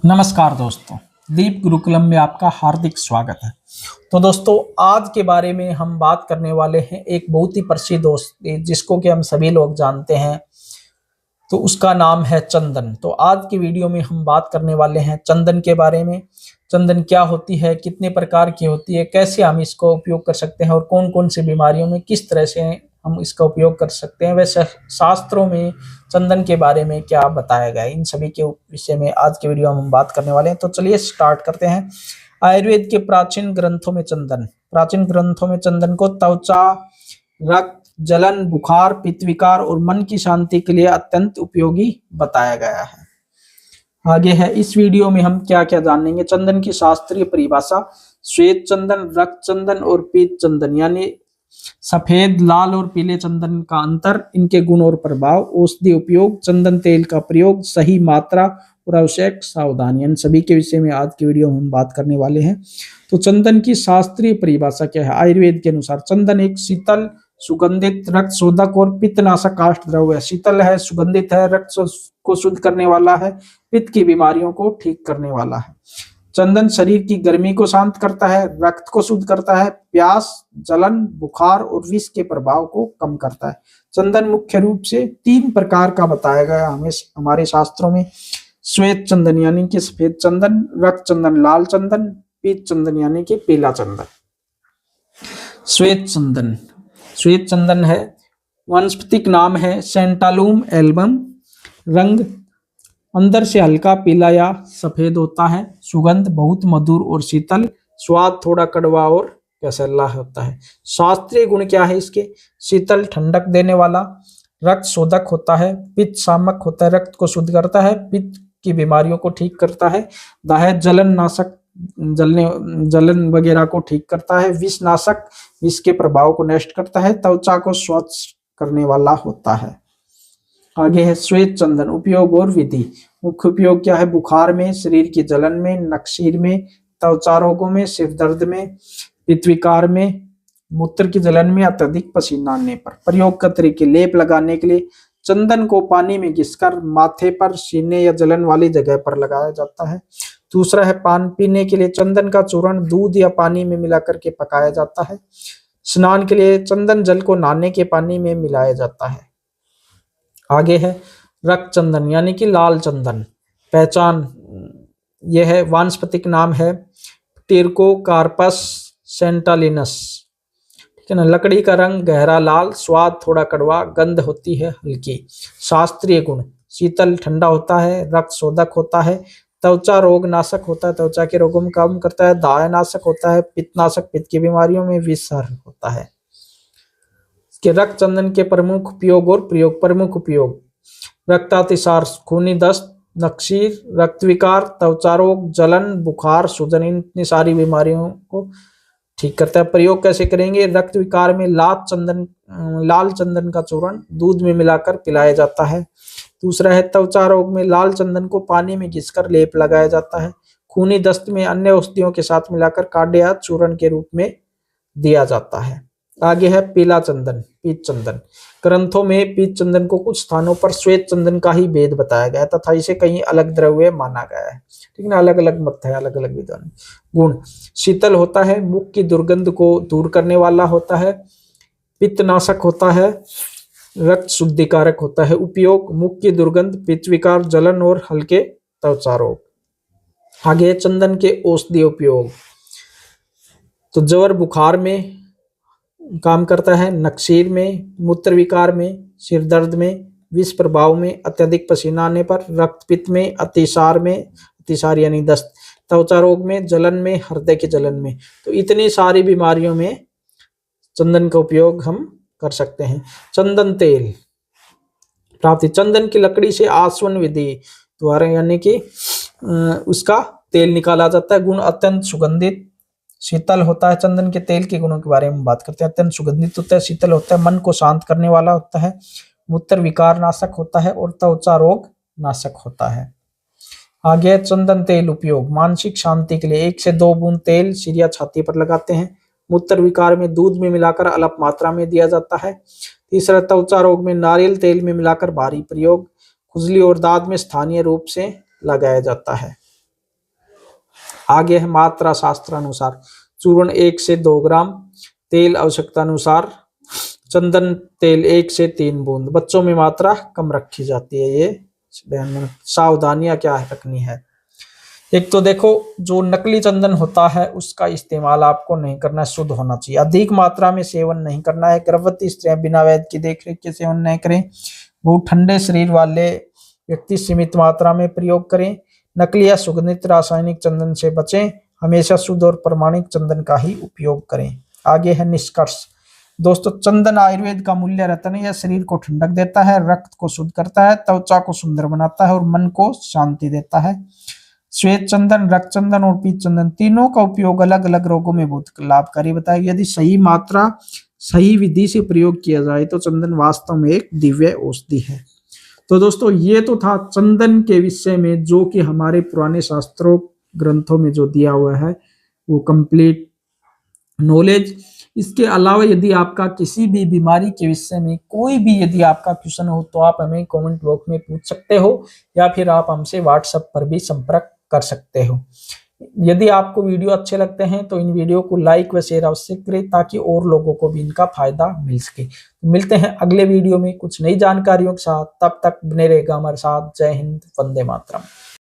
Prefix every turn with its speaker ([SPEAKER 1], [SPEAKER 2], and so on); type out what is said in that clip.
[SPEAKER 1] नमस्कार दोस्तों, दीप गुरुकुलम में आपका हार्दिक स्वागत है। तो दोस्तों, आज के बारे में हम बात करने वाले हैं एक बहुत ही प्रसिद्ध दोस्त जिसको कि हम सभी लोग जानते हैं। तो उसका नाम है चंदन। तो आज की वीडियो में हम बात करने वाले हैं चंदन के बारे में। चंदन क्या होती है, कितने प्रकार की होती है, कैसे हम इसको उपयोग कर सकते हैं और कौन कौन सी बीमारियों में किस तरह से हम इसका उपयोग कर सकते हैं। वैसे शास्त्रों में चंदन के बारे में क्या बताया गया है, इन सभी के विषय में आज के वीडियो में हम बात करने वाले हैं। तो चलिए स्टार्ट करते हैं। आयुर्वेद के प्राचीन ग्रंथों में चंदन को त्वचा, रक्त, जलन, बुखार, पित्त विकार और मन की शांति के लिए अत्यंत उपयोगी बताया गया है। आगे है, इस वीडियो में हम क्या क्या जानेंगे। चंदन की शास्त्रीय परिभाषा। श्वेत चंदन, रक्त चंदन और पीत चंदन, यानी सफेद, लाल और पीले चंदन का अंतर, इनके गुण और प्रभाव, औषधि उपयोग, चंदन तेल का प्रयोग, सही मात्रा और आवश्यक सावधानी, इन सभी के विषय में आज की वीडियो में हम बात करने वाले हैं। तो चंदन की शास्त्रीय परिभाषा क्या है। आयुर्वेद के अनुसार चंदन एक शीतल, सुगंधित, रक्त शोधक और पित्तनाशक काष्ठ द्रव्य है। शीतल है, सुगंधित है, रक्त को शुद्ध करने वाला है, पित्त की बीमारियों को ठीक करने वाला है। चंदन शरीर की गर्मी को शांत करता है, रक्त को शुद्ध करता है, प्यास, जलन, बुखार और विष के प्रभाव को कम करता है। चंदन मुख्य रूप से 3 प्रकार का बताया गया हमें हमारे शास्त्रों में। श्वेत चंदन यानी कि सफेद चंदन, रक्त चंदन लाल चंदन, पीत चंदन यानी कि पीला चंदन। श्वेत चंदन है, वानस्पतिक नाम है सेंटालूम एल्बम। रंग अंदर से हल्का पीला या सफेद होता है। सुगंध बहुत मधुर और शीतल। स्वाद थोड़ा कड़वा और कसैला होता है। शास्त्रीय गुण क्या है इसके। शीतल, ठंडक देने वाला, रक्त शोधक होता है, पित्त शामक होता है, रक्त को शुद्ध करता है, पित्त की बीमारियों को ठीक करता है, दाह, जलन नाशक, जलन वगैरह को ठीक करता है, विष नाशक, विष के प्रभाव को नष्ट करता है, त्वचा को स्वच्छ करने वाला होता है। आगे है श्वेत चंदन उपयोग और विधि। मुख्य उपयोग क्या है। बुखार में, शरीर की जलन में, नक्सीर में, त्वचा रोगों में, सिर दर्द में, पित्त विकार में, मूत्र की जलन में, अत्यधिक पसीना आने पर। प्रयोग का तरीके। लेप लगाने के लिए चंदन को पानी में घिसकर माथे पर, सीने या जलन वाली जगह पर लगाया जाता है। दूसरा है पान पीने के लिए चंदन का चूर्ण दूध या पानी में मिला करके पकाया जाता है। स्नान के लिए चंदन जल को नहाने के पानी में मिलाया जाता है। आगे है रक्त चंदन यानी कि लाल चंदन। पहचान यह है, वानस्पतिक नाम है टिरकोकार्पस सेंटालिनस। ठीक है ना। लकड़ी का रंग गहरा लाल, स्वाद थोड़ा कड़वा, गंध होती है हल्की। शास्त्रीय गुण। शीतल ठंडा होता है, रक्त शोधक होता है, त्वचा रोग नाशक होता है, त्वचा के रोगों में कम करता है, दाह नाशक होता है, पित्तनाशक, पित्त की बीमारियों में विषहर होता है। कि रक्त चंदन के प्रमुख उपयोग और प्रयोग। प्रमुख उपयोग। रक्तातिसार, खूनी दस्त, नक्सीर, रक्त विकार, त्वचा रोग, जलन, बुखार, सूजन, इन सारी बीमारियों को ठीक करता है। प्रयोग कैसे करेंगे। रक्त विकार में लाल चंदन का चूर्ण दूध में मिलाकर पिलाया जाता है। दूसरा है त्वचा रोग में लाल चंदन को पानी में घिसकर लेप लगाया जाता है। खूनी दस्त में अन्य औषधियों के साथ मिलाकर काढ़े या चूर्ण के रूप में दिया जाता है। आगे है पीला चंदन, पीत चंदन। ग्रंथों में पीत चंदन को कुछ स्थानों पर श्वेत चंदन का ही भेद बताया गया है तथा इसे कहीं अलग द्रव्य माना गया है। ठीक ना, अलग अलग मत है, अलग अलग विद्वान। गुण। शीतल होता है, मुख की दुर्गंध को दूर करने वाला होता है, पित्तनाशक होता है, रक्त शुद्धिकारक होता है। उपयोग। मुख की दुर्गंध, पित्त विकार, जलन और हल्के त्वचा रोग। आगे चंदन के औषधीय उपयोग। तो ज्वर बुखार में काम करता है, नक्सीर में, मूत्र विकार में, सिर दर्द में, विष प्रभाव में, अत्यधिक पसीना आने पर, रक्तपित्त में, अतिसार यानी दस्त, त्वचा रोग में, जलन में, हृदय की जलन में। तो इतनी सारी बीमारियों में चंदन का उपयोग हम कर सकते हैं। चंदन तेल प्राप्ति। चंदन की लकड़ी से आसवन विधि द्वारा यानी कि उसका तेल निकाला जाता है। गुण। अत्यंत सुगंधित, शीतल होता है। चंदन के तेल के गुणों के बारे में बात करते हैं। अत्यंत सुगंधित होता है, शीतल होता है, मन को शांत करने वाला होता है, मूत्र विकार नाशक होता है और त्वचा रोग नाशक होता है। आगे चंदन तेल उपयोग। मानसिक शांति के लिए 1 से 2 बूंद तेल सिर या छाती पर लगाते हैं। मूत्र विकार में दूध में मिलाकर अल्प मात्रा में दिया जाता है। तीसरा त्वचा रोग में नारियल तेल में मिलाकर भारी प्रयोग। खुजली और दाद में स्थानीय रूप से लगाया जाता है। आगे है मात्रा शास्त्र अनुसार, चूर्ण 1 से 2 ग्राम, तेल आवश्यकता अनुसार, चंदन तेल 1 से 3 बूंद। बच्चों में मात्रा कम रखी जाती है, ये ध्यान में सावधानियां क्या है रखनी है। एक तो देखो जो नकली चंदन होता है उसका इस्तेमाल आपको नहीं करना, शुद्ध होना चाहिए। अधिक मात्रा में सेवन नहीं करना है। गर्भवती स्त्रियां बिना वैद्य की देखरेख के सेवन नहीं करें। बहुत ठंडे शरीर वाले व्यक्ति सीमित मात्रा में प्रयोग करें। नकली या सुगंधित रासायनिक चंदन से बचें। हमेशा शुद्ध और प्रमाणिक चंदन का ही उपयोग करें। आगे है निष्कर्ष। दोस्तों, चंदन आयुर्वेद का मूल्य रत्न है। यह शरीर को ठंडक देता है, रक्त को शुद्ध करता है, त्वचा को सुंदर बनाता है और मन को शांति देता है। श्वेत चंदन, रक्त चंदन और पीत चंदन तीनों का उपयोग अलग अलग रोगों में बहुत लाभकारी बताया। यदि सही मात्रा सही विधि से प्रयोग किया जाए तो चंदन वास्तव में एक दिव्य औषधि है। तो दोस्तों, ये तो था चंदन के विषय में, जो कि हमारे पुराने शास्त्रों ग्रंथों में जो दिया हुआ है वो कंप्लीट नॉलेज। इसके अलावा यदि आपका किसी भी बीमारी के विषय में कोई भी यदि आपका क्वेश्चन हो तो आप हमें कमेंट बॉक्स में पूछ सकते हो, या फिर आप हमसे व्हाट्सएप पर भी संपर्क कर सकते हो। यदि आपको वीडियो अच्छे लगते हैं तो इन वीडियो को लाइक व शेयर अवश्य करें, ताकि और लोगों को भी इनका फायदा मिल सके। तो मिलते हैं अगले वीडियो में कुछ नई जानकारियों के साथ। तब तक बने रहेगा हमारे साथ। जय हिंद, वंदे मातरम।